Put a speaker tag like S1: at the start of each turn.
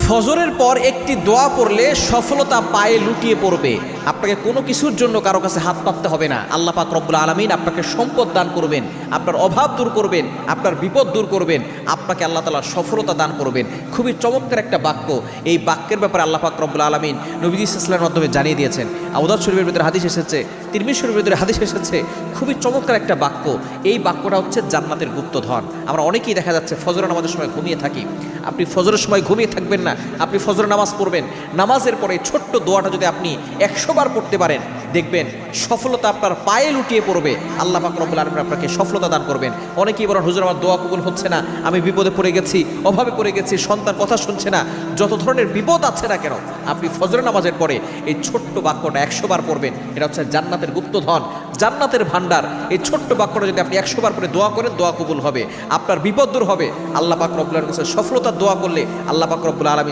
S1: ফজরের পর একটি দোয়া পড়লে সফলতা পায়ে লুটিয়ে পড়বে। আপনাকে কোনো কিছুর জন্য কারো কাছে হাত পাততে হবে না। আল্লাহ পাক রব্বুল আলামিন আপনাকে সম্পদ দান করবেন, আপনার অভাব দূর করবেন, আপনার বিপদ দূর করবেন, আপনাকে আল্লাহ তাআলা সফলতা দান করবেন। খুবই চমৎকার একটা বাক্য। এই বাক্যের ব্যাপারে আল্লাহ পাক রব্বুল আলামিন নবী সাল্লাল্লাহু আলাইহি ওয়াসাল্লামের মাধ্যমে জানিয়ে দিয়েছেন। আবু দাউদ শরীফের ভিতরে হাদিস এসেছে, তিরমিজি শরীফের ভিতরে হাদিস এসেছে। খুবই চমৎকার একটা বাক্য। এই বাক্যটা হচ্ছে জান্নাতের গুপ্তধন। আমরা অনেকেই দেখা যাচ্ছে ফজরের নামাজের সময় ঘুমিয়ে থাকি। আপনি ফজরের সময় ঘুমিয়ে থাকবেন না, আপনি ফজরের নামাজ পড়বেন। নামাজের পরে ছোট্ট দোয়াটা যদি আপনি 100 বার পড়তে পারেন, দেখবেন সফলতা আপনার পায়ে লুটিয়ে পড়বে। আল্লাহ পাক রব্বুল আলামিন আপনাকে সফলতা দান করবেন। অনেকেই বলেন, হুজুর আমার দোয়া কবুল হচ্ছে না, আমি বিপদে পড়ে গেছি, অভাবে পড়ে গেছি, সন্তান কথা শুনছে না। যত ধরনের বিপদ আছে না কেন, আপনি ফজরের নামাজের পরে এই ছোট্ট বাক্যটা 100 বার পড়বেন। এটা হচ্ছে জান্নাতের গুপ্তধন, জান্নাতের ভান্ডার। এই ছোট্ট বাক্যটা যদি আপনি 100 বার পরে দোয়া করেন, দোয়া কবুল হবে, আপনার বিপদ দূর হবে। আল্লাহ পাক রব্বুল আলামিনের কাছে সফলতার দোয়া করলে আল্লাহ পাক রব্বুল আলামিন